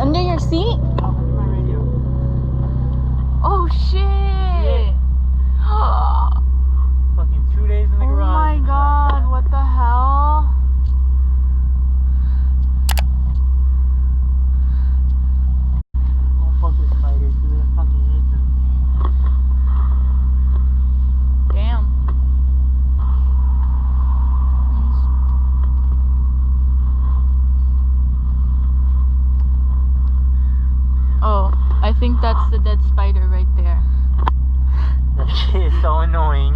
Under your seat? Oh, under my radio. Oh shit! Fucking 2 days in the garage. Oh my god, what the hell? Oh fuck this spider, dude. I fucking hate them. Damn. Oh, I think that's the dead spider right there. That shit is so annoying.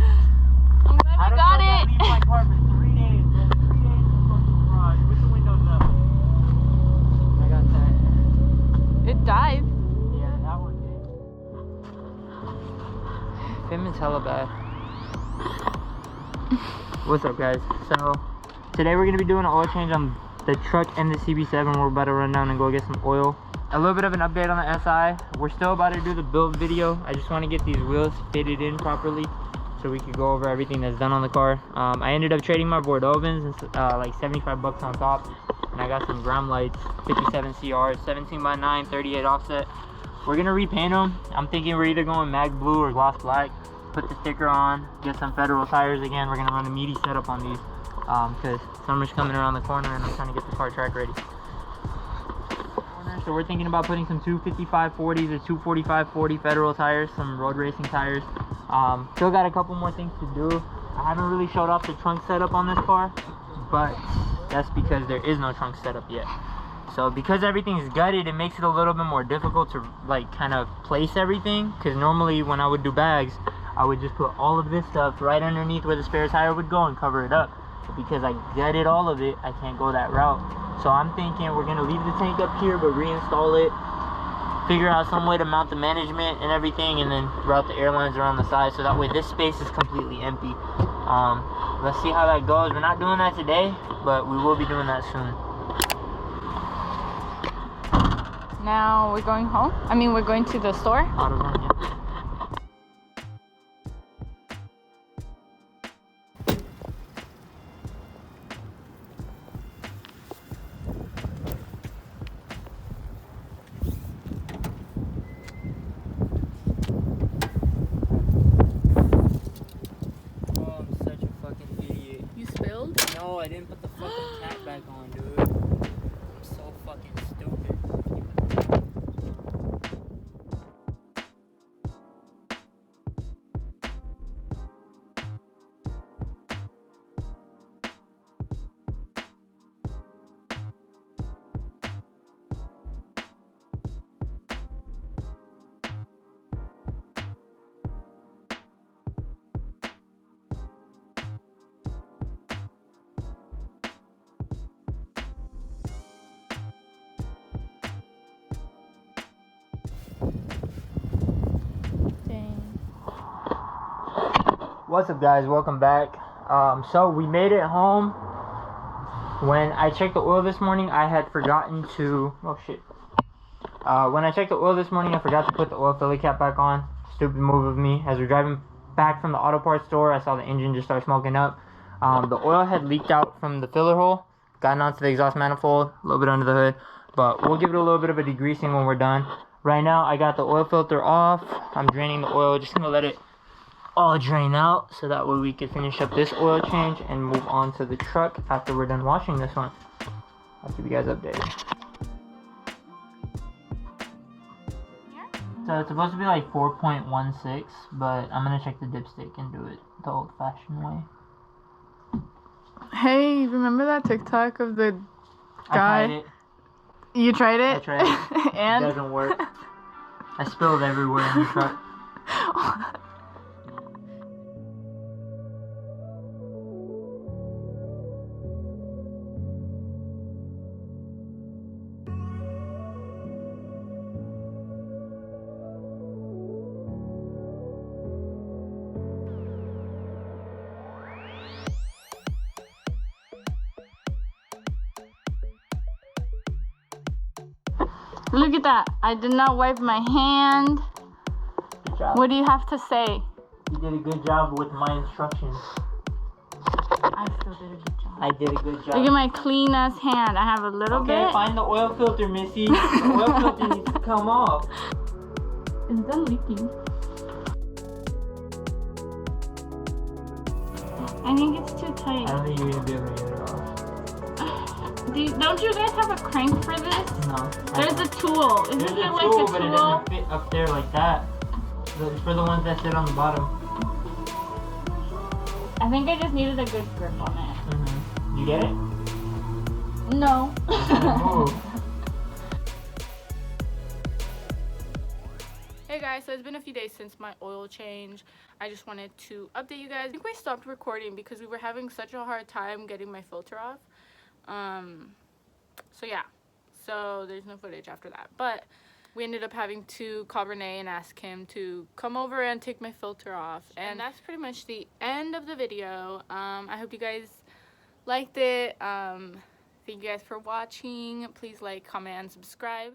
I'm glad we got it. I leave my car for 3 days, bro. 3 days in the fucking garage with the windows up. I got that. It died. Yeah, that one did. Fitment's hella bad. What's up, guys? So, today we're gonna be doing an oil change on the truck and the CB7. We're about to run down and go get some oil. A little bit of an update on the SI. We're still about to do the build video. I just want to get these wheels fitted in properly so we could go over everything that's done on the car. I ended up trading my Bordovans and like 75 bucks on top, and I got some ground lights, 57 CRs, 17x9, 38 offset. We're gonna repaint them. I'm thinking we're either going mag blue or gloss black. Put the sticker on, get some Federal tires again. We're gonna run a meaty setup on these because summer's coming around the corner and I'm trying to get the car track ready. So we're thinking about putting some 255/40s or 245/40 Federal tires, some road racing tires. Still got a couple more things to do. I haven't really showed off the trunk setup on this car, but that's because there is no trunk setup yet. So because everything's gutted, it makes it a little bit more difficult to like kind of place everything, because normally when I would do bags, I would just put all of this stuff right underneath where the spare tire would go and cover it up. But because I gutted all of it, I can't go that route. So I'm thinking we're gonna leave the tank up here but reinstall it, figure out some way to mount the management and everything, and then route the airlines around the side so that way this space is completely empty. Let's see how that goes. We're not doing that today, but we will be doing that soon. Now we're going home? I mean, we're going to the store? AutoZone, yeah. No, I didn't put the fucking cap back on, dude. I'm so fucking stupid. What's up, guys? Welcome back. So we made it home. When I checked the oil this morning, I had forgotten to when I checked the oil this morning, I forgot to put the oil filler cap back on. Stupid move of me. As we're driving back from the auto parts store, I saw the engine just start smoking up. The oil had leaked out from the filler hole, gotten onto the exhaust manifold, a little bit under the hood, but we'll give it a little bit of a degreasing when we're done. Right now I got the oil filter off. I'm draining the oil, just gonna let it all drain out so that way we can finish up this oil change and move on to the truck after we're done washing this one. I'll keep you guys updated. So it's supposed to be like 4.16, but I'm gonna check the dipstick and do it the old-fashioned way. Hey, remember that TikTok of the guy? I tried it. You tried it? I tried it. And? It doesn't work. I spilled everywhere in the truck. Look at that. I did not wipe my hand. Good job. What do you have to say? You did a good job with my instructions. I still did a good job. I did a good job. Look at my clean ass hand. I have a little bit. Okay, find the oil filter, Missy. The oil filter needs to come off. It's done leaking. I think it's too tight. I don't think you're gonna be able to get it off. Don't you guys have a crank for this? No. There's a tool. Isn't There's it a like tool, a but it tool? doesn't fit up there like that. For the ones that sit on the bottom. I think I just needed a good grip on it. Mm-hmm. You get it? No. Move. Hey guys, so it's been a few days since my oil change. I just wanted to update you guys. I think we stopped recording because we were having such a hard time getting my filter off. So yeah, so there's no footage after that, but we ended up having to call Renee and ask him to come over and take my filter off, and that's pretty much the end of the video. I hope you guys liked it. Thank you guys for watching. Please like, comment, and subscribe.